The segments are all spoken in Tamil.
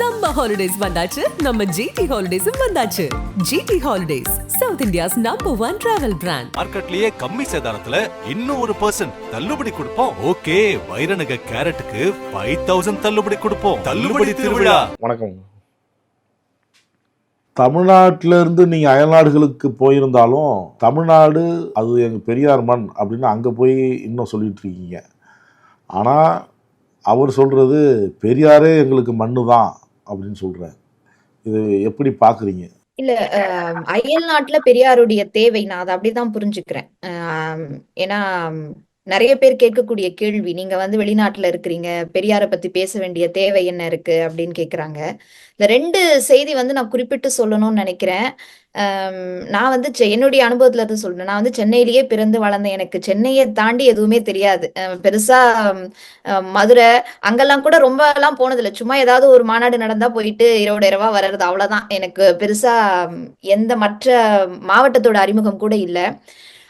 சம்மர் ஹாலிடேஸ் வந்தாச்சு, நம்ம ஜிடி ஹாலிடேஸும் வந்தாச்சு. GT holidays, south India's #1 travel brand. மார்க்கெட்லயே கம்மி சேதாரத்துல இன்னும் 1% தள்ளுபடி கொடுப்போம். ஓகே, வைரநக கேரட்டுக்கு 5000 தள்ளுபடி கொடுப்போம். தள்ளுபடி திருவிழா. வணக்கம். தமிழ்நாட்டிலிருந்து நீங்கள் அயல்நாடுகளுக்கு போயிருந்தாலும் தமிழ்நாடு அது எங்கள் பெரியார் மண் அப்படின்னு அங்கே போய் இன்னும் சொல்லிட்டு இருக்கீங்க. ஆனால் அவர் சொல்கிறது பெரியாரே எங்களுக்கு மண்ணு தான் அப்படின்னு சொல்கிறார். இது எப்படி பார்க்குறீங்க? இல்ல, அயல் நாட்டுல பெரியாருடைய தேவை நான் அதை அப்படிதான் புரிஞ்சுக்கிறேன். ஏன்னா நிறைய பேர் கேட்கக்கூடிய கேள்வி, நீங்க வெளிநாட்டுல இருக்கிறீங்க, பெரியாரை பத்தி பேச வேண்டிய தேவை என்ன இருக்கு அப்படின்னு கேக்குறாங்க. இந்த 2 செய்தி நான் குறிப்பிட்டு சொல்லணும்னு நினைக்கிறேன். நான் என்னுடைய அனுபவத்துல இருந்து சொல்றேன். நான் சென்னையிலேயே பிறந்து வளர்ந்தேன். எனக்கு சென்னையை தாண்டி எதுவுமே தெரியாது. பெருசா மதுரை அங்கெல்லாம் கூட ரொம்ப எல்லாம் போனதில்லை. சும்மா ஏதாவது ஒரு மாநாடு நடந்தா போயிட்டு இரவா வர்றது, அவ்வளவுதான். எனக்கு பெருசா எந்த மற்ற மாவட்டத்தோட அறிமுகம் கூட இல்லை.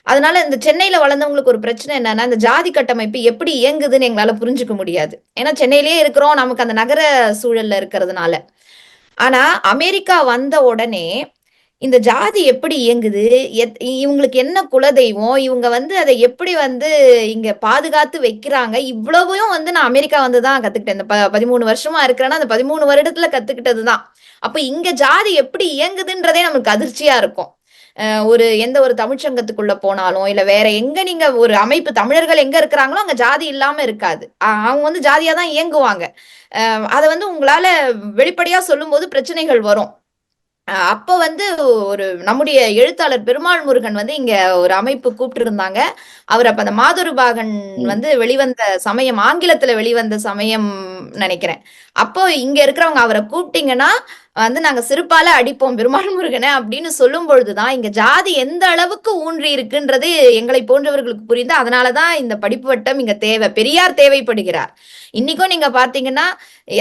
அதனால இந்த சென்னையில வளர்ந்தவங்களுக்கு ஒரு பிரச்சனை என்னன்னா, இந்த ஜாதி கட்டமைப்பு எப்படி இயங்குதுன்னு எங்களால புரிஞ்சுக்க முடியாது. ஏன்னா சென்னையிலேயே இருக்கிறோம், நமக்கு அந்த நகர சூழல்ல இருக்கிறதுனால. ஆனா அமெரிக்கா வந்த உடனே இந்த ஜாதி எப்படி இயங்குது, இவங்களுக்கு என்ன குலதெய்வம், இவங்க அதை எப்படி இங்க பாதுகாத்து வைக்கிறாங்க, இவ்வளவையும் நான் அமெரிக்கா வந்துதான் கத்துக்கிட்டேன். இந்த 13 வருஷமா இருக்கிறேன்னா அந்த 13 வருடத்துல கத்துக்கிட்டதுதான். அப்ப இங்க ஜாதி எப்படி இயங்குதுன்றதே நமக்கு அதிர்ச்சியா இருக்கும். எந்த ஒரு தமிழ்ச்சங்கத்துக்குள்ள போனாலும் இல்ல வேற எங்க நீங்க ஒரு அமைப்பு தமிழர்கள் எங்க இருக்கிறாங்களோ அங்க ஜாதி இல்லாம இருக்காது. அவங்க ஜாதியா தான் இயங்குவாங்க. அதை உங்களால வெளிப்படையா சொல்லும் போது பிரச்சனைகள் வரும். அப்ப ஒரு நம்முடைய எழுத்தாளர் பெருமாள் முருகன் இங்க ஒரு அமைப்பு கூப்பிட்டு இருந்தாங்க. அவர் அப்ப அந்த மாதுருபாகன் வெளிவந்த சமயம், ஆங்கிலத்துல வெளிவந்த சமயம் நினைக்கிறேன். அப்போ இங்க இருக்கிறவங்க அவரை கூப்பிட்டீங்கன்னா நாங்க சிறுபால அடிப்போம் பெருமாள் முருகனை அப்படின்னு சொல்லும் பொழுதுதான் இங்க ஜாதி எந்த அளவுக்கு ஊன்றி இருக்குன்றது எங்களை போன்றவர்களுக்கு புரிந்து, அதனாலதான் இந்த படிப்பு வட்டம் இங்க தேவை. பெரியார் தேவைப்படுகிறார். இன்னைக்கும் நீங்க பாத்தீங்கன்னா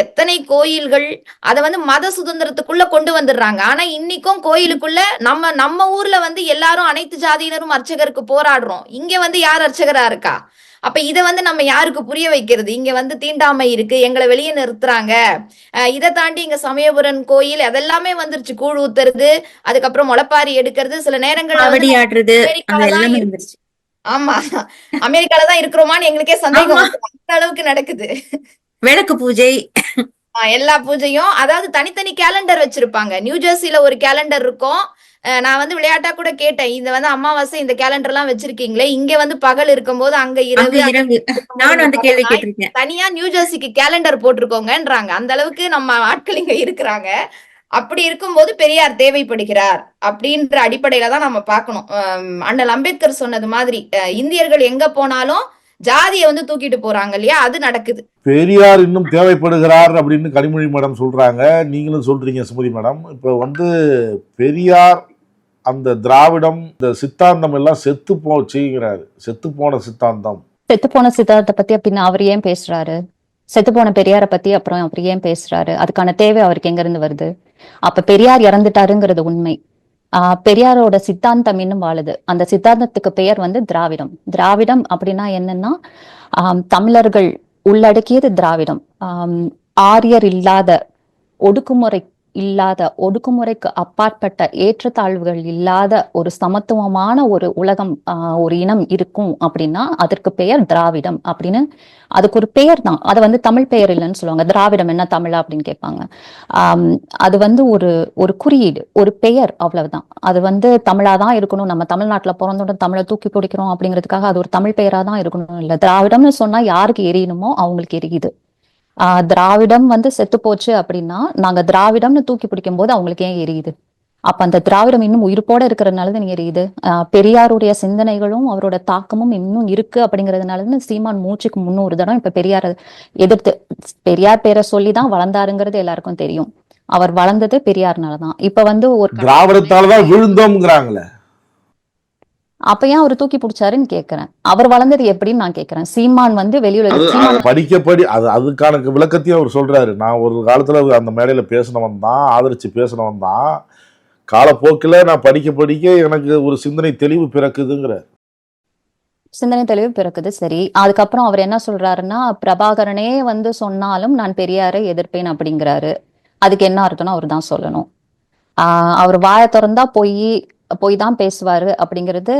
எத்தனை கோயில்கள் அதை மத சுதந்திரத்துக்குள்ள கொண்டு வந்துடுறாங்க. ஆனா இன்னைக்கும் கோயிலுக்குள்ள நம்ம ஊர்ல எல்லாரும் அனைத்து ஜாதியினரும் அர்ச்சகருக்கு போராடுறோம். இங்க யார் அர்ச்சகரா இருக்கா? அப்ப இதை நம்ம யாருக்கு புரிய வைக்கிறது? இங்க தீண்டாமை இருக்கு, எங்களை வெளியே நிறுத்துறாங்க. இதை தாண்டி இங்க சமயபுரம் கோயில் அதெல்லாமே வந்துருச்சு. கூழ் ஊத்துறது, அதுக்கப்புறம் முளைப்பாரி எடுக்கிறது, சில நேரங்கள் ஆமா அமெரிக்காலதான் இருக்கிறோமான்னு எங்களுக்கே சந்தேகம். அந்த அளவுக்கு நடக்குது. விளக்கு பூஜை, எல்லா பூஜையும் அதாவது தனித்தனி கேலண்டர் வச்சிருப்பாங்க. நியூ ஜெர்சில ஒரு கேலண்டர் இருக்கும். நான் விளையாட்டா கூட கேட்டேன், இந்த அமாவாசை இந்த கேலண்டர் எல்லாம் வச்சிருக்கீங்களே, இங்க பகல் இருக்கும் போது அங்க இரவு. தனியா நியூ ஜெர்சிக்கு கேலண்டர் போட்டிருக்கோங்கன்றாங்க. அந்த அளவுக்கு நம்ம ஆட்கள் இங்க இருக்கிறாங்க. அப்படி இருக்கும்போது பெரியார் தேவைப்படுகிறார் அப்படின்ற அடிப்படையில தான் நம்ம பார்க்கணும். அண்ணல் அம்பேத்கர் சொன்னது மாதிரி இந்தியர்கள் எங்க போனாலும் ஜாதியை தூக்கிட்டு போறாங்க இல்லையா, அது நடக்குது. பெரியார் இன்னும் தேவைப்படுகிறார் அப்படின்னு கனிமொழி மேடம் சொல்றாங்க, நீங்களும் சொல்றீங்க சுமதி மேடம். இப்போ பெரியார் அந்த திராவிடம் இந்த சித்தாந்தம் எல்லாம் செத்து போச்சுங்கிறாரு. செத்து போன சித்தாந்தத்தை பத்தி அப்படின்னா அவர் ஏன் பேசுறாரு? செத்து போன பெரியாரை பத்தி அப்புறம் அவர் ஏன் பேசுறாரு? அதுக்கான தேவை அவருக்கு எங்க இருந்து வருது? அப்ப பெரியார் இறந்துட்டாருங்கிறது உண்மை. பெரியாரோட சித்தாந்தம் இன்னும் வாழுது. அந்த சித்தாந்தத்துக்கு பெயர் திராவிடம். திராவிடம் அப்படின்னா என்னன்னா, தமிழர்கள் உள்ளடக்கியது திராவிடம். ஆரியர் இல்லாத, ஒடுக்குமுறை இல்லாத, ஒடுக்குமுறைக்கு அப்பாற்பட்ட, ஏற்றத்தாழ்வுகள் இல்லாத ஒரு சமத்துவமான ஒரு உலகம், ஒரு இனம் இருக்கும் அப்படின்னா அதற்கு பெயர் திராவிடம் அப்படின்னு. அதுக்கு ஒரு பெயர் தான். அது தமிழ் பெயர் இல்லைன்னு சொல்லுவாங்க. திராவிடம் என்ன தமிழா அப்படின்னு கேட்பாங்க. அது ஒரு குறியீடு, ஒரு பெயர், அவ்வளவுதான். அது தமிழாதான் இருக்கணும். நம்ம தமிழ்நாட்டுல பிறந்தோட தமிழை தூக்கி பிடிக்கிறோம் அப்படிங்கிறதுக்காக அது ஒரு தமிழ் பெயரா தான் இருக்கணும் இல்லை. திராவிடம்னு சொன்னா யாருக்கு எரியணுமோ அவங்களுக்கு எரியுது. திராவிடம் செத்து போச்சு அப்படின்னா நாங்க திராவிடம்னு தூக்கி பிடிக்கும் போது அவங்களுக்கு ஏன் எரியுது? அப்ப அந்த திராவிடம் இன்னும் உயிர்ப்போட இருக்கிறதுனாலதான் எரியுது. பெரியாருடைய சிந்தனைகளும் அவரோட தாக்கமும் இன்னும் இருக்கு அப்படிங்கறதுனாலதான் சீமான் மூச்சுக்கு 300 தடவை இப்ப பெரியார எதிர்த்து, பெரியார் பேரை சொல்லிதான் வளர்ந்தாருங்கிறது எல்லாருக்கும் தெரியும். அவர் வளர்ந்தது பெரியார்னாலதான். இப்ப ஒரு திராவிடத்தாலதான் விழுந்தோம்ங்கிறாங்களே, அப்ப ஏன் அவர் தூக்கி பிடிச்சாருன்னு கேக்குறேன். அவர் வளர்ந்தது எப்படின்னு நான் கேக்குறேன். சீமான் வெளியுலக படிக்கப்படி அதுக்கான விளக்கத்தையும் அவர் சொல்றாரு. நான் ஒரு காலத்துல அந்த மேடையில பேசினவன் தான், ஆதரிச்சு பேசினவன் தான். காலப்போக்கில் நான் படிக்க எனக்கு ஒரு சிந்தனை தெளிவு பிறக்குதுங்கிற. சிந்தனை தெளிவு பிறக்குது, சரி. அதுக்கப்புறம் அவர் என்ன சொல்றாருன்னா, பிரபாகரனே சொன்னாலும் நான் பெரியாரை எதிர்ப்பேன் அப்படிங்கிறாரு. அதுக்கு என்ன அர்த்தம்னு அவர் தான் சொல்லணும். அவர் வாயை திறந்தா பொய் தான் பேசுவாரு அப்படிங்கிறது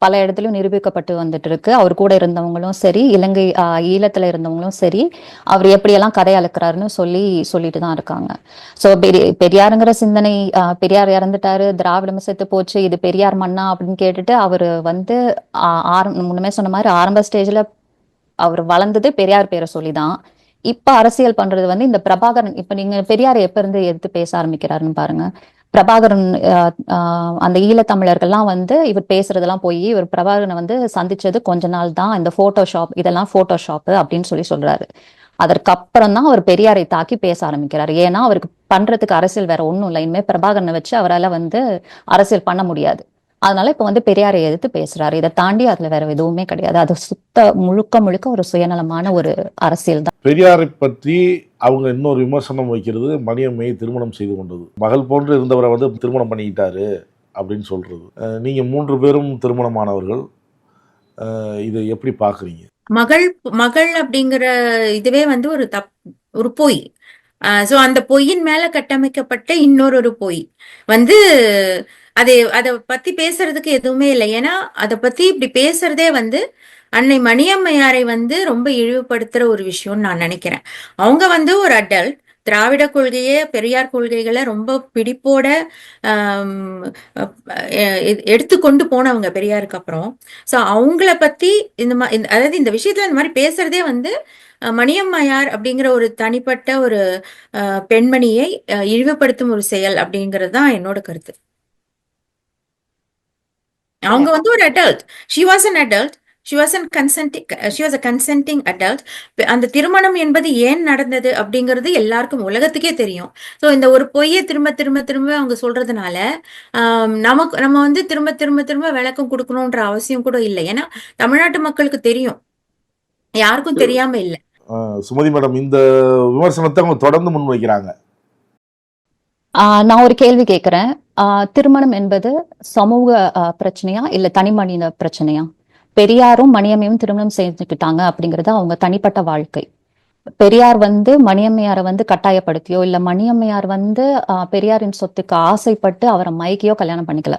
பல இடத்துலயும் நிரூபிக்கப்பட்டு வந்துட்டு இருக்கு. அவர் கூட இருந்தவங்களும் சரி, இலங்கை ஈழத்துல இருந்தவங்களும் சரி, அவர் எப்படியெல்லாம் கதை அளக்குறாருன்னு சொல்லிட்டு தான் இருக்காங்க. ஸோ பெரியாருங்கிற சிந்தனை, பெரியார் இறந்துட்டாரு, திராவிடம் செத்து போச்சு, இது பெரியார் மண்ணா அப்படின்னு கேட்டுட்டு அவர் வந்து முன்னமே சொன்ன மாதிரி ஆரம்ப ஸ்டேஜ்ல அவர் வளர்ந்தது பெரியார் பேரை சொல்லிதான். இப்ப அரசியல் பண்றது வந்து இந்த பிரபாகரன். இப்ப நீங்க பெரியாரை எப்ப இருந்து எடுத்து பேச ஆரம்பிக்கிறாருன்னு பாருங்க. பிரபாகரன் அந்த ஈழத்தமிழர்கள்லாம் வந்து இவர் பேசுறதெல்லாம் போய் இவர் பிரபாகரனை வந்து சந்திச்சது கொஞ்ச நாள் தான், இந்த போட்டோஷாப் இதெல்லாம் போட்டோஷாப் அப்படின்னு சொல்றாரு. அதற்கப்புறம் தான் அவர் பெரியாரை தாக்கி பேச ஆரம்பிக்கிறாரு. ஏன்னா அவருக்கு பண்றதுக்கு அரசியல் வேற ஒண்ணும் இல்லை. இனிமே பிரபாகரனை வச்சு அவரால் வந்து அரசியல் பண்ண முடியாது. அதனால இப்ப வந்து பெரியாரை எதிர்த்து பேசுறாரு. இதை தாண்டி அதுல வேற எதுவுமே கிடையாது. அது முழுக்க ஒரு சுயநலமான ஒரு அரசியல் தான். பெரியாரை பற்றி அவங்க இன்னொரு விமர்சனம் வைக்கிறது மணியம்மையை திருமணம் செய்து கொண்டது. மகள் போன்று இருந்தவரை வந்து திருமணம் பண்ணிக்கிட்டாரு அப்படின்னு சொல்றது. நீங்க 3 பேரும் திருமணமானவர்கள், இதை எப்படி பாக்குறீங்க? மகள் அப்படிங்கிற இதுவே வந்து ஒரு பொய். சோ அந்த பொய்யின் மேல கட்டமைக்கப்பட்ட இன்னொரு பொய் வந்து அதை பத்தி பேசுறதுக்கு எதுவுமே இல்லை. ஏன்னா அதை பத்தி இப்படி பேசுறதே வந்து அன்னை மணியம்மையாரை வந்து ரொம்ப இழிவுபடுத்துற ஒரு விஷயம்னு நான் நினைக்கிறேன். அவங்க வந்து ஒரு அடல்ட், திராவிட கொள்கையை, பெரியார் கொள்கைகளை ரொம்ப பிடிப்போட எடுத்துக்கொண்டு போனவங்க பெரியாருக்கு அப்புறம். சோ அவங்கள பத்தி அதாவது இந்த விஷயத்துல இந்த மாதிரி பேசுறதே வந்து மணியம்மையார் அப்படிங்கிற ஒரு தனிப்பட்ட ஒரு பெண்மணியை இழிவுபடுத்தும் ஒரு செயல் அப்படிங்கிறது தான் என்னோட கருத்து. அவங்க வந்து ஒரு adult. she was an adult, she was a consenting adult. அந்த திருமணம் என்பது ஏன் நடந்தது அப்படிங்கிறது எல்லாருக்கும் உலகத்துக்கே தெரியும். சோ இந்த ஒரு பொய்யை திரும்ப அவங்க சொல்றதுனால நம்ம வந்து திரும்ப விளக்கம் கொடுக்கணும்ன்ற அவசியம் கூட இல்லை. ஏன்னா தமிழ்நாட்டு மக்களுக்கு தெரியும், யாருக்கும் தெரியாம இல்லை. சுமதி மேடம், இந்த விமர்சனத்தை அவங்க தொடர்ந்து முன்வைக்கிறாங்க. நான் ஒரு கேள்வி கேட்கிறேன். திருமணம் என்பது சமூக பிரச்சனையா இல்ல தனி மனித பிரச்சனையா? பெரியாரும் மணியம்மையும் திருமணம் செஞ்சுக்கிட்டாங்க அப்படிங்கிறது அவங்க தனிப்பட்ட வாழ்க்கை. பெரியார் வந்து மணியம்மையாரை வந்து கட்டாயப்படுத்தியோ இல்ல மணியம்மையார் வந்து பெரியாரின் சொத்துக்கு ஆசைப்பட்டு அவரை மயக்கியோ கல்யாணம் பண்ணிக்கல.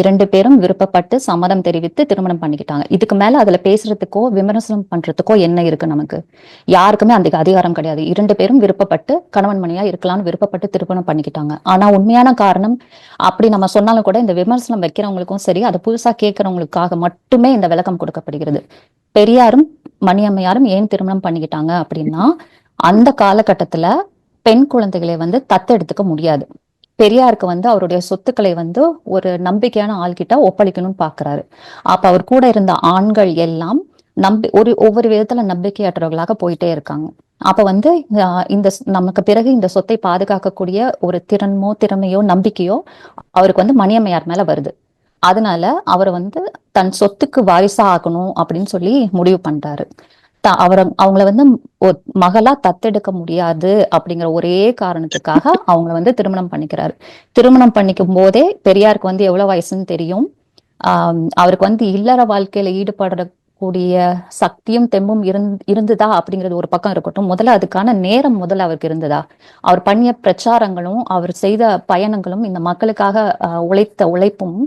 2 பேரும் விருப்பப்பட்டு சம்மதம் தெரிவித்து திருமணம் பண்ணிக்கிட்டாங்க. இதுக்கு மேல அதுல பேசுறதுக்கோ விமர்சனம் பண்றதுக்கோ என்ன இருக்கு? நமக்கு யாருக்குமே அந்த அதிகாரம் கிடையாது. 2 பேரும் விருப்பப்பட்டு கணவன் மணியா இருக்கலாம்னு விருப்பப்பட்டு திருமணம் பண்ணிக்கிட்டாங்க. ஆனா உண்மையான காரணம் அப்படி நம்ம சொன்னாலும் கூட இந்த விமர்சனம் வைக்கிறவங்களுக்கும் சரி, அதை புதுசா கேட்கறவங்களுக்காக மட்டுமே இந்த விளக்கம் கொடுக்கப்படுகிறது. பெரியாரும் மணியம்மையாரும் ஏன் திருமணம் பண்ணிக்கிட்டாங்க அப்படின்னா, அந்த காலகட்டத்துல பெண் குழந்தைகளை வந்து தத்தெடுத்துக்க முடியாது. பெரியாருக்கு வந்து அவருடைய சொத்துக்களை வந்து ஒரு நம்பிக்கையான ஆள்கிட்ட ஒப்படைக்கணும்னு பாக்குறாரு. அப்ப அவர் கூட இருந்த ஆண்கள் எல்லாம் ஒவ்வொரு விதத்துல நம்பிக்கையற்றவர்களாக போயிட்டே இருக்காங்க. அப்ப வந்து இந்த நமக்கு பிறகு இந்த சொத்தை பாதுகாக்கக்கூடிய ஒரு திறமையோ நம்பிக்கையோ அவருக்கு வந்து மணியம்மையார் மேல வருது. அதனால அவர் வந்து தன் சொத்துக்கு வாரிசா ஆகணும் அப்படின்னு சொல்லி முடிவு பண்றாரு. அவங்கள வந்து மகளா தத்தெடுக்க முடியாது அப்படிங்கிற ஒரே காரணத்துக்காக அவங்கள வந்து திருமணம் பண்ணிக்கிறாரு. திருமணம் பண்ணிக்கும் போதே பெரியாருக்கு வந்து எவ்வளவு வயசுன்னு தெரியும். அவருக்கு வந்து இல்லற வாழ்க்கையில ஈடுபடுற கூடிய சக்தியும் தெம்பும் இருந்ததா அப்படிங்கிறது ஒரு பக்கம் இருக்கட்டும். முதல்ல அதுக்கான நேரம் அவருக்கு இருந்ததா? அவர் பண்ணிய பிரச்சாரங்களும் அவர் செய்த பயணங்களும் இந்த மக்களுக்காக உழைத்த உழைப்பும்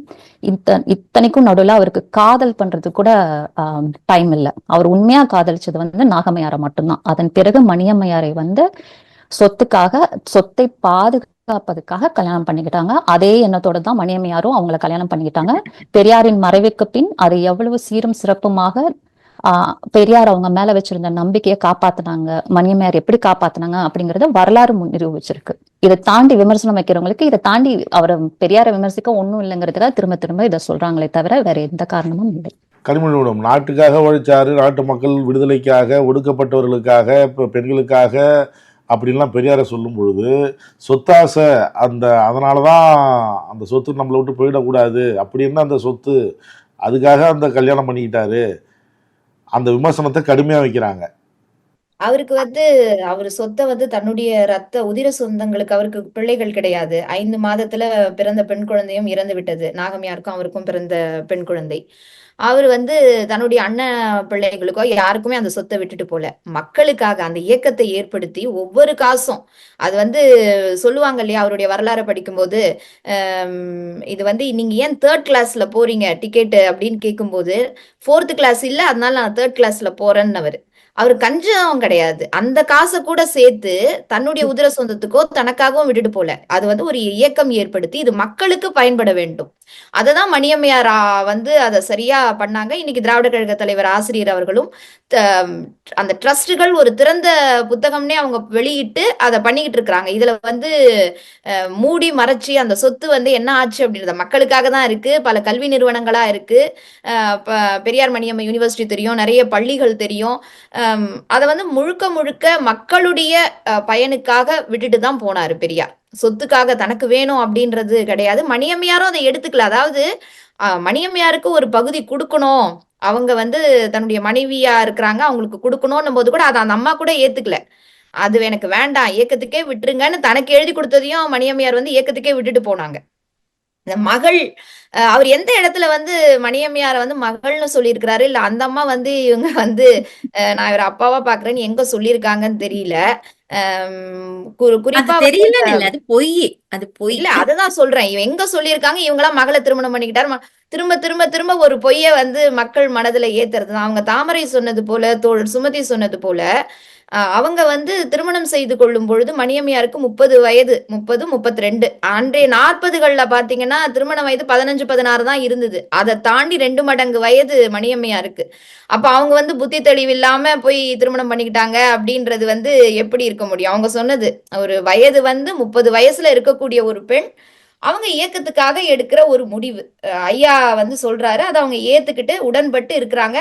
இத்தனைக்கும் நடுவில் அவருக்கு காதல் பண்றது கூட டைம் இல்லை. அவர் உண்மையா காதலிச்சது வந்து நாகம்மையாரை மட்டும்தான். அதன் பிறகு மணியம்மையாரை வந்து சொத்தை பாதுகாப்பதுக்காக கல்யாணம் பண்ணிக்கிட்டாங்க. அதே எண்ணத்தோட தான் மணியம்மையாரும் அவங்கள கல்யாணம் பண்ணிக்கிட்டாங்க. பெரியாரின் மறைவுக்கு பின் அதை எவ்வளவு சீரும் சிறப்புமாக பெரியார் அவங்க மேல வச்சிருந்த நம்பிக்கையை காப்பாத்தினாங்க, மணியம்மையார் எப்படி காப்பாத்தினாங்க அப்படிங்கறத வரலாறு நிரூபிச்சிருக்கு. இதை தாண்டி விமர்சனம் வைக்கிறவங்களுக்கு இதை தாண்டி அவரை பெரியாரை விமர்சிக்க ஒண்ணும் இல்லைங்கிறதுக்காக திரும்ப இதை சொல்றாங்களே தவிர வேற எந்த காரணமும் இல்லை. கனிமொழியிடம் நாட்டுக்காக உழைச்சாரு, நாட்டு மக்கள் விடுதலைக்காக, ஒடுக்கப்பட்டவர்களுக்காக, இப்போ பெண்களுக்காக அப்படின்லாம் பெரியாரை சொல்லும் பொழுது சொத்தாசை அதனால தான் அந்த சொத்து நம்மளை விட்டு போயிடக்கூடாது அப்படின்னு அந்த சொத்து அதுக்காக அந்த கல்யாணம் பண்ணிக்கிட்டாரு, அந்த விமர்சனத்தை கடுமையாக வைக்கிறாங்க. அவருக்கு வந்து அவர் சொத்தை வந்து தன்னுடைய ரத்த உதிர சொந்தங்களுக்கு அவருக்கு பிள்ளைகள் கிடையாது. 5 மாதத்துல பிறந்த பெண் குழந்தையும் இறந்து விட்டது. நாகம்யாருக்கும் அவருக்கும் பிறந்த பெண் குழந்தை. அவர் வந்து தன்னுடைய அண்ணன் பிள்ளைகளுக்கோ யாருக்குமே அந்த சொத்தை விட்டுட்டு போல. மக்களுக்காக அந்த இயக்கத்தை ஏற்படுத்தி ஒவ்வொரு காசும் அது வந்து சொல்லுவாங்க இல்லையா, அவருடைய வரலாறை படிக்கும்போது இது வந்து நீங்க ஏன் 3rd கிளாஸ்ல போறீங்க டிக்கெட் அப்படின்னு கேட்கும்போது 4th கிளாஸ் இல்ல, அதனால நான் 3rd கிளாஸ்ல போறேன்னு அவர் கஞ்சம் கிடையாது. அந்த காசை கூட சேர்த்து தன்னுடைய உதிர சொந்தத்துக்கோ தனக்காகவும் விட்டுட்டு போல. அது வந்து ஒரு இயக்கம் ஏற்படுத்தி இது மக்களுக்கு பயன்பட வேண்டும். அததான் மணியம்மையார் வந்து அதை சரியா பண்ணாங்க. இன்னைக்கு திராவிட கழக தலைவர் ஆசிரியர் அவர்களும் அந்த ட்ரஸ்டுகள் ஒரு திறந்த புத்தகம்னே அவங்க வெளியிட்டு அதை பண்ணிக்கிட்டு இருக்கிறாங்க. இதுல வந்து மூடி மறைச்சி அந்த சொத்து வந்து என்ன ஆச்சு அப்படின்றத மக்களுக்காக தான் இருக்கு. பல கல்வி நிறுவனங்களா இருக்கு. பெரியார் மணியம்மை யூனிவர்சிட்டி தெரியும், நிறைய பள்ளிகள் தெரியும். அதை வந்து முழுக்க முழுக்க மக்களுடைய பயனுக்காக விட்டுட்டு தான் போனாரு பெரியார். சொத்துக்காக தனக்கு வேணும் அப்படின்றது கிடையாது. மணியம்மையாரும் அதை எடுத்துக்கல. அதாவது மணியம்மையாருக்கு ஒரு பகுதி கொடுக்கணும், அவங்க வந்து தன்னுடைய மனைவியா இருக்கிறாங்க, அவங்களுக்கு கொடுக்கணும்னும் போது கூட அதை அந்த அம்மா கூட ஏத்துக்கல. அது எனக்கு வேண்டாம், இயக்கத்துக்கே விட்டுருங்கன்னு தனக்கு எழுதி கொடுத்ததையும் மணியம்மையார் வந்து இயக்கத்துக்கே விட்டுட்டு போனாங்க. இந்த மகள் அவர் எந்த இடத்துல வந்து மணியம்மையார வந்து மகள்னு சொல்லியிருக்கிறாரு, இல்ல அந்த அம்மா வந்து இவங்க வந்து நான் இவர் அப்பாவா பாக்குறேன்னு எங்க சொல்லியிருக்காங்கன்னு தெரியல. குறிப்பா தெரியல, அது பொய், அது பொய். இல்ல அததான் சொல்றேன், இவன் எங்க சொல்லியிருக்காங்க இவங்களா மகளை திருமணம் பண்ணிக்கிட்டாரு. திரும்ப திரும்ப திரும்ப ஒரு பொய்ய வந்து மக்கள் மனதுல ஏத்துறதுதான். அவங்க தாமரை சொன்னது போல, தோழர் சுமதி சொன்னது போல, அவங்க வந்து திருமணம் செய்து கொள்ளும் பொழுது மணியம்மையாருக்கு 30 வயது, 30, 32. அன்றைய 40கள்ல பாத்தீங்கன்னா திருமண வயது 15, 16 தான் இருந்தது. அதை தாண்டி 2 மடங்கு வயது மணியம்மையாருக்கு. அப்ப அவங்க வந்து புத்தி தெளிவு இல்லாம போய் திருமணம் பண்ணிக்கிட்டாங்க அப்படின்றது வந்து எப்படி இருக்க முடியும்? அவங்க சொன்னது ஒரு வயது வந்து 30 வயசுல இருக்கக்கூடிய ஒரு பெண், அவங்க இயக்கத்துக்காக எடுக்கிற ஒரு முடிவு. ஐயா வந்து சொல்றாரு, அதை அவங்க ஏத்துக்கிட்டு உடன்பட்டு இருக்கிறாங்க.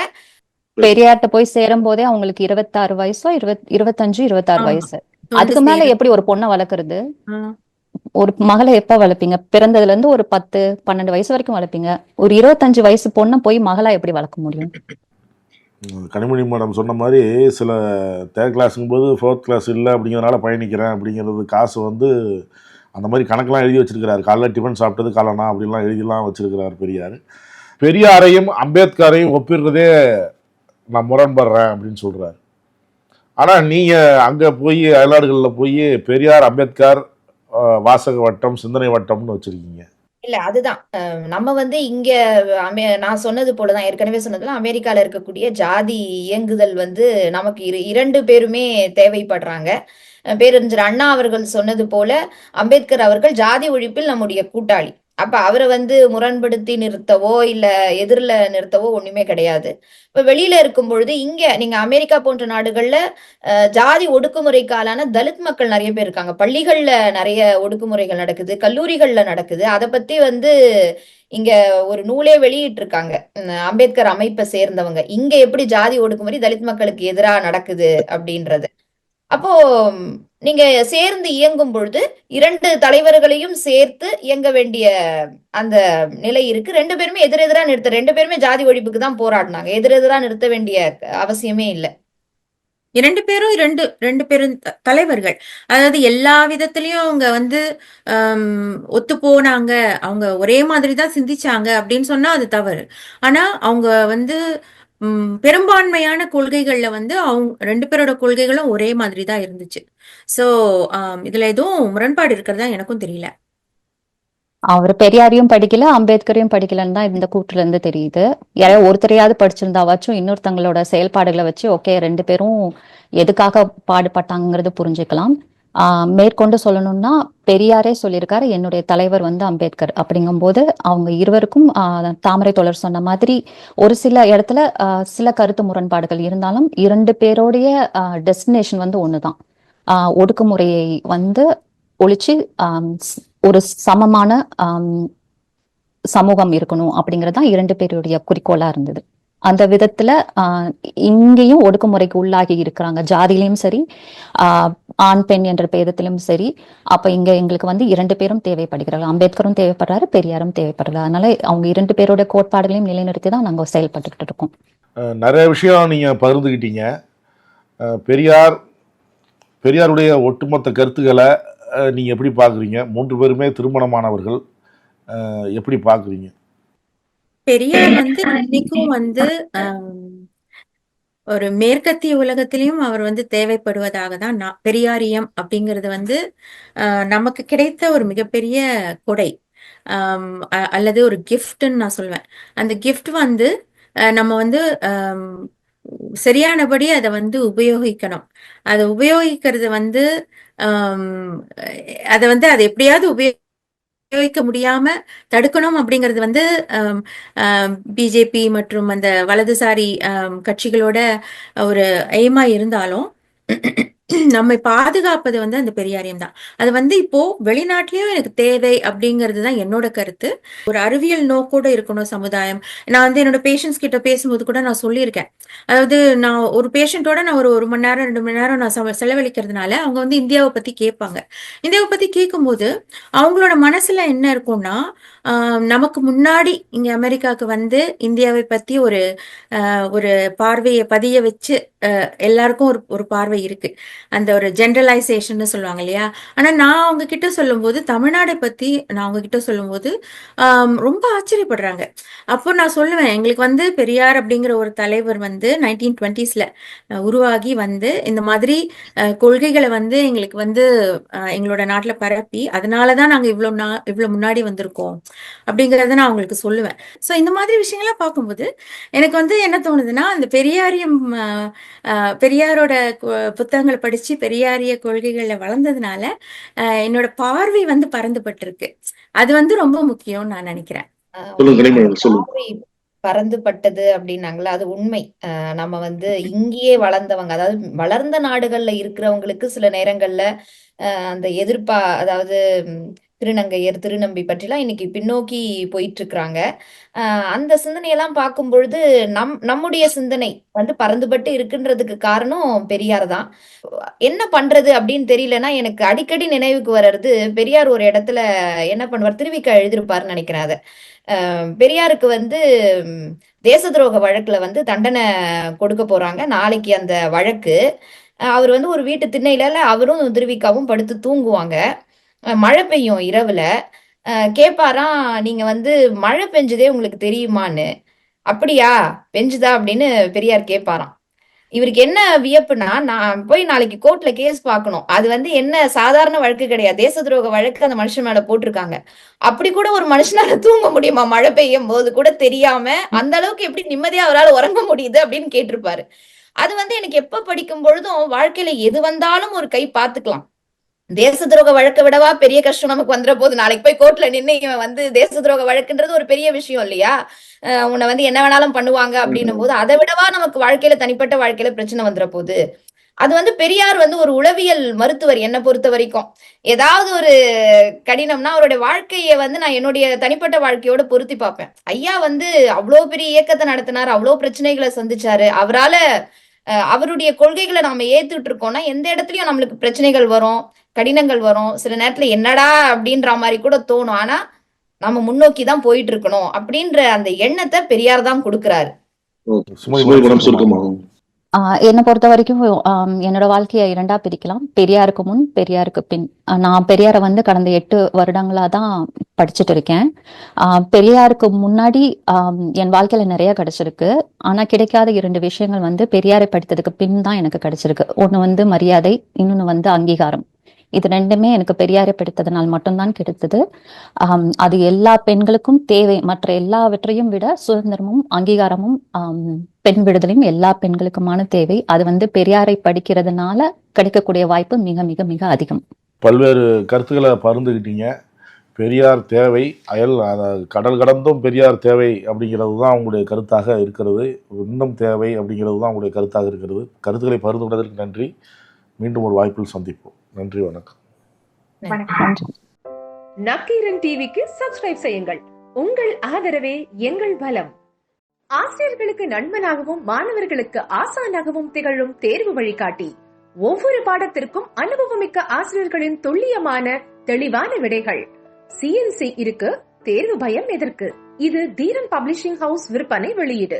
பெரியார்ட்ட போய் சேரும் போதே அவங்களுக்கு 26 வயசோ 25, 26 வயசு. அதுக்கு மேல எப்படி ஒரு பொண்ணை வளர்க்கறது? ஒரு மகளை எப்ப வளர்ப்பீங்க? பிறந்ததுல இருந்து ஒரு 10, 12 வயசு வரைக்கும் வளர்ப்பீங்க. ஒரு 25 வயசு பொண்ணை போய் மகளா எப்படி வளர்க்க முடியும்? கனிமொழி மேடம் சொன்ன மாதிரி சில 3rd கிளாஸுங்கும் போது 4th கிளாஸ் இல்லை அப்படிங்கிறதுனால பயணிக்கிறேன் அப்படிங்கிறது காசு வந்து அந்த மாதிரி கணக்கெல்லாம் எழுதி வச்சிருக்கிறாரு. காலைல டிஃபன் சாப்பிட்டது காலனா அப்படின்லாம் எழுதிலாம் வச்சிருக்கிறார் பெரியார். பெரியாரையும் அம்பேத்கரையும் ஒப்பிடுறதே நான் முரண்படுறேன் அப்படின்னு சொல்கிறார். ஆனால் நீங்கள் அங்கே போய் அயல்நாடுகளில் போய் பெரியார், அம்பேத்கர், வாசக வட்டம், சிந்தனை வட்டம்னு வச்சுருக்கீங்க. இல்ல அதுதான் நம்ம வந்து இங்க நான் சொன்னது போலதான், ஏற்கனவே சொன்னதுல அமெரிக்கால இருக்கக்கூடிய ஜாதி இயங்குதல் வந்து நமக்கு 2 பேருமே தேவைப்படுறாங்க. பேரறிஞர் அண்ணா அவர்கள் சொன்னது போல அம்பேத்கர் அவர்கள் ஜாதி ஒழிப்பில் நம்முடைய கூட்டாளி. அப்ப அவரை வந்து முரண்படுத்தி நிறுத்தவோ இல்ல எதிரில நிறுத்தவோ ஒண்ணுமே கிடையாது. இப்ப வெளியில இருக்கும் பொழுது இங்க நீங்க அமெரிக்கா போன்ற நாடுகள்ல ஜாதி ஒடுக்குமுறைக்காலான தலித் மக்கள் நிறைய பேர் இருக்காங்க. பள்ளிகள்ல நிறைய ஒடுக்குமுறைகள் நடக்குது, கல்லூரிகள்ல நடக்குது. அதை பத்தி வந்து இங்க ஒரு நூலே வெளியிட்டு இருக்காங்க அம்பேத்கர் அமைப்பை சேர்ந்தவங்க. இங்க எப்படி ஜாதி ஒடுக்குமுறை தலித் மக்களுக்கு எதிராக நடக்குது அப்படின்றது. அப்போ நீங்க சேர்ந்து இயங்கும் பொழுது 2 தலைவர்களையும் சேர்த்து இயங்க வேண்டிய அந்த நிலை இருக்கு. 2 பேருமே எதிரெதிரா நிறுத்த, 2 பேருமே ஜாதி ஒழிப்புக்கு தான் போராடினாங்க. எதிரெதிரா நிறுத்த வேண்டிய அவசியமே இல்லை. 2 பேரும் 2 பேரும் தலைவர்கள். அதாவது எல்லா விதத்திலயும் அவங்க வந்து ஒத்து போனாங்க, அவங்க ஒரே மாதிரி தான் சிந்திச்சாங்க அப்படின்னு சொன்னா அது தவறு. ஆனா அவங்க வந்து பெரும்பான்மையான கொள்கைகள்ல வந்து அவங்க 2 பேரோட கொள்கைகளும் ஒரே மாதிரி தான் இருந்துச்சு. சோ இதுல எதுவும் முரண்பாடு இருக்கிறதா எனக்கும் தெரியல. அவர் பெரியாரையும் படிக்கல, அம்பேத்கரையும் படிக்கலன்னு தான் இந்த கூற்றுல இருந்து தெரியுது. யாரையா ஒருத்தரையாவது படிச்சிருந்தாவாச்சும் இன்னொருத்தங்களோட செயல்பாடுகளை வச்சு ஓகே 2 பேரும் எதுக்காக பாடுபட்டாங்கிறது புரிஞ்சுக்கலாம். மேற்கொண்டு சொல்லணும்னா பெரியாரே சொல்லியிருக்காரு என்னுடைய தலைவர் வந்து அம்பேத்கர். அப்படிங்கும்போது அவங்க இருவருக்கும் தாமரை தோழர் சொன்ன மாதிரி ஒரு சில இடத்துல சில கருத்து முரண்பாடுகள் இருந்தாலும் 2 பேருடைய டெஸ்டினேஷன் வந்து ஒண்ணுதான். ஒடுக்குமுறையை வந்து ஒழிச்சு ஒரு சமமான சமூகம் இருக்கணும் அப்படிங்கறதுதான் 2 பேருடைய குறிக்கோளா இருந்தது. அந்த விதத்துல இங்கேயும் ஒடுக்குமுறைக்கு உள்ளாகி இருக்கிறாங்க, ஜாதியிலும் சரி ஆண் பெண் என்ற பேதத்திலும் சரி. அப்ப இங்க எங்களுக்கு வந்து 2 பேரும் தேவைப்படுகிறார்கள். அம்பேத்கரும் தேவைப்படுறாரு, பெரியாரும் தேவைப்படுறாரு. அதனால அவங்க 2 பேரோட கோட்பாடுகளையும் நிலைநிறுத்தி தான் நாங்க செயல்பட்டுக்கிட்டு இருக்கோம். நிறைய விஷயம் நீங்க பகிர்ந்துக்கிட்டீங்க. பெரியாருடைய ஒட்டுமொத்த கருத்துக்களை நீங்கள் எப்படி பார்க்குறீங்க? 3 பேருமே திருமணமானவர்கள், எப்படி பார்க்குறீங்க? பெரியார் வந்து இன்னைக்கும் வந்து ஒரு மேற்கத்திய உலகத்திலையும் அவர் வந்து தேவைப்படுவதாக தான் பெரியாரியம் அப்படிங்கிறது வந்து நமக்கு கிடைத்த ஒரு மிகப்பெரிய கொடை, அல்லது ஒரு கிஃப்ட்ன்னு நான் சொல்வேன். அந்த கிஃப்ட் வந்து நம்ம வந்து சரியானபடி அதை வந்து உபயோகிக்கணும். அதை உபயோகிக்கிறது வந்து அதை வந்து அதை எப்படியாவது உபயோகிக்க முடியாம தடுக்கணும் அப்படிங்கிறது வந்து பிஜேபி மற்றும் அந்த வலதுசாரி கட்சிகளோட ஒரு எய்மா இருந்தாலும் நம்மை பாதுகாப்பது வந்து அந்த பெரியாரியம் தான். அது வந்து இப்போ வெளிநாட்டிலயும் எனக்கு தேவை அப்படிங்கிறது தான் என்னோட கருத்து. ஒரு அறிவியல் நோக்கோட இருக்கணும் சமுதாயம். நான் வந்து என்னோட பேஷண்ட்ஸ் கிட்ட பேசும்போது கூட நான் சொல்லியிருக்கேன். அதாவது நான் ஒரு பேஷண்டோட நான் ஒரு 1 மணி நேரம் 2 மணி நேரம் நான் செலவழிக்கிறதுனால அவங்க வந்து இந்தியாவை பத்தி கேட்பாங்க. இந்தியாவை பத்தி கேட்கும்போது அவங்களோட மனசுல என்ன இருக்கும்னா, நமக்கு முன்னாடி இங்க அமெரிக்காவுக்கு வந்து இந்தியாவை பத்தி ஒரு பார்வையை பதிய வச்சு எல்லாருக்கும் ஒரு பார்வை இருக்கு. அந்த ஒரு ஜென்ரலைசேஷன் சொல்லுவாங்க இல்லையா? ஆனா நான் அவங்க கிட்ட சொல்லும்போது, தமிழ்நாடை பத்தி நான் அவங்க கிட்ட சொல்லும்போது ரொம்ப ஆச்சரியப்படுறாங்க. அப்போ நான் சொல்லுவேன், எங்களுக்கு வந்து பெரியார் அப்படிங்கிற ஒரு தலைவர் வந்து 1920s உருவாகி வந்து இந்த மாதிரி கொள்கைகளை வந்து எங்களுக்கு வந்து எங்களோட நாட்டுல பரப்பி, அதனாலதான் நாங்க இவ்வளவு முன்னாடி வந்திருக்கோம் அப்படிங்கறத நான் அவங்களுக்கு சொல்லுவேன். சோ இந்த மாதிரி விஷயங்கள்லாம் பார்க்கும்போது எனக்கு வந்து என்ன தோணுதுன்னா, அந்த பெரியாரோட புத்தகங்களை படிச்சு பெரியாரிய கொள்கைகள்ல வளர்ந்ததுனால என்னோட பார்வை வந்து பறந்துபட்டிருக்கு. அது வந்து ரொம்ப முக்கியம்னு நான் நினைக்கிறேன். பார்வை பறந்துபட்டது அப்படின்னாங்களா, அது உண்மை. நம்ம வந்து இங்கேயே வளர்ந்தவங்க, அதாவது வளர்ந்த நாடுகள்ல இருக்கிறவங்களுக்கு சில நேரங்கள்ல அந்த அதாவது திருநங்கையர், திருநம்பி பற்றிலாம் இன்னைக்கு பின்னோக்கி போயிட்டு இருக்கிறாங்க. அந்த சிந்தனையெல்லாம் பார்க்கும் பொழுது நம்முடைய சிந்தனை வந்து பறந்துபட்டு இருக்குன்றதுக்கு காரணம் பெரியார் தான். என்ன பண்றது அப்படின்னு தெரியலன்னா, எனக்கு அடிக்கடி நினைவுக்கு வர்றது, பெரியார் ஒரு இடத்துல என்ன பண்ணுவார், திருவிக்கா எழுதியிருப்பாருன்னு நினைக்கிறேன். அதை பெரியாருக்கு வந்து தேச துரோக வழக்குல வந்து தண்டனை கொடுக்க போறாங்க. நாளைக்கு அந்த வழக்கு. அவர் வந்து ஒரு வீட்டு திண்ணையில அவரும் திருவிக்காவும் படுத்து தூங்குவாங்க. மழை பெய்யும் இரவுல. கேட்பாராம், நீங்க வந்து மழை பெஞ்சதே உங்களுக்கு தெரியுமான்னு. அப்படியா, பெஞ்சுதா அப்படின்னு பெரியார் கேட்பாராம். இவருக்கு என்ன வியப்புனா, நான் போய் நாளைக்கு கோர்ட்ல கேஸ் பார்க்கணும், அது வந்து என்ன சாதாரண வழக்கு கிடையாது, தேச துரோக வழக்கு அந்த மனுஷன் மேல போட்டிருக்காங்க. அப்படி கூட ஒரு மனுஷனால தூங்க முடியுமா மழை பெய்யும் போது கூட தெரியாம? அந்த அளவுக்கு எப்படி நிம்மதியா அவரால் உறங்க முடியுது அப்படின்னு கேட்டிருப்பாரு. அது வந்து எனக்கு எப்ப படிக்கும் பொழுதும், வாழ்க்கையில எது வந்தாலும் ஒரு கை பார்த்துக்கலாம். தேச துரோக வழக்கை விடவா பெரிய கஷ்டம் நமக்கு வந்துட போது? நாளைக்கு போய் கோர்ட்ல நின்று இவன் வந்து தேச துரோக வழக்குன்றது ஒரு பெரிய விஷயம் இல்லையா? உன்னை வந்து என்ன வேணாலும் பண்ணுவாங்க அப்படின்னும் போது அதை விடவா நமக்கு வாழ்க்கையில, தனிப்பட்ட வாழ்க்கையில பிரச்சனை வந்துட போகுது? அது வந்து பெரியார் வந்து ஒரு உளவியல் மருத்துவர். என்னை பொறுத்த வரைக்கும் ஏதாவது ஒரு கடினம்னா அவருடைய வாழ்க்கையை வந்து நான் என்னுடைய தனிப்பட்ட வாழ்க்கையோட பொருத்தி பார்ப்பேன். ஐயா வந்து அவ்வளோ பெரிய இயக்கத்தை நடத்தினார், அவ்வளோ பிரச்சனைகளை சந்திச்சாரு. அவருடைய கொள்கைகளை நாம ஏத்துட்டு இருக்கோம்னா எந்த இடத்துலயும் நம்மளுக்கு பிரச்சனைகள் வரும், கடினங்கள் வரும். சில நேரத்துல என்னடா அப்படின்ற மாதிரி கூட தோணும். ஆனா நம்ம முன்னோக்கி தான் போயிட்டு இருக்கணும் அப்படின்ற அந்த எண்ணத்தை பெரியார் தான் கொடுக்கிறாரு. என்னை பொறுத்த வரைக்கும் என்னோட வாழ்க்கையை 2ஆ பிரிக்கலாம். பெரியாருக்கு முன், பெரியாருக்கு பின். நான் பெரியாரை வந்து கடந்த 8 வருடங்களா தான் படிச்சுட்டு இருக்கேன். பெரியாருக்கு முன்னாடி என் வாழ்க்கையில நிறைய கிடைச்சிருக்கு. ஆனா கிடைக்காத 2 விஷயங்கள் வந்து பெரியாரை படித்ததுக்கு பின் தான் எனக்கு கிடைச்சிருக்கு. ஒண்ணு வந்து மரியாதை, இன்னொன்னு வந்து அங்கீகாரம். இது 2மே எனக்கு பெரியாரை படித்ததனால் மட்டும்தான் கிடைத்தது. அது எல்லா பெண்களுக்கும் தேவை. மற்ற எல்லாவற்றையும் விட சுதந்திரமும் அங்கீகாரமும் பெண் விடுதலையும் எல்லா பெண்களுக்குமான தேவை. அது வந்து பெரியாரை படிக்கிறதுனால கிடைக்கக்கூடிய வாய்ப்பு மிக மிக மிக அதிகம். பல்வேறு கருத்துக்களை பகிர்ந்துக்கிட்டீங்க. பெரியார் தேவை, கடல் கடந்தும் பெரியார் தேவை அப்படிங்கிறது தான் உங்களுடைய கருத்தாக இருக்கிறது. இன்னும் தேவை அப்படிங்கிறது தான் உங்களுடைய கருத்தாக இருக்கிறது. கருத்துக்களை பகிர்ந்து கொண்டதற்கு நன்றி. மீண்டும் ஒரு வாய்ப்பில் சந்திப்போம். நன்றி, வணக்கம். நக்கீரன் டிவிக்கு சப்ஸ்கிரைப் செய்யுங்கள். உங்கள் ஆதரவே எங்கள் பலம். ஆசிரியர்களுக்கு நண்பனாகவும் மாணவர்களுக்கு ஆசானாகவும் திகழும் தேர்வு வழிகாட்டி. ஒவ்வொரு பாடத்திற்கும் அனுபவமிக்க ஆசிரியர்களின் துல்லியமான தெளிவான விடைகள். CNC இருக்கு, தேர்வு பயம் எதற்கு? இது தீரன் பப்ளிஷிங் ஹவுஸ் விற்பனை வெளியீடு.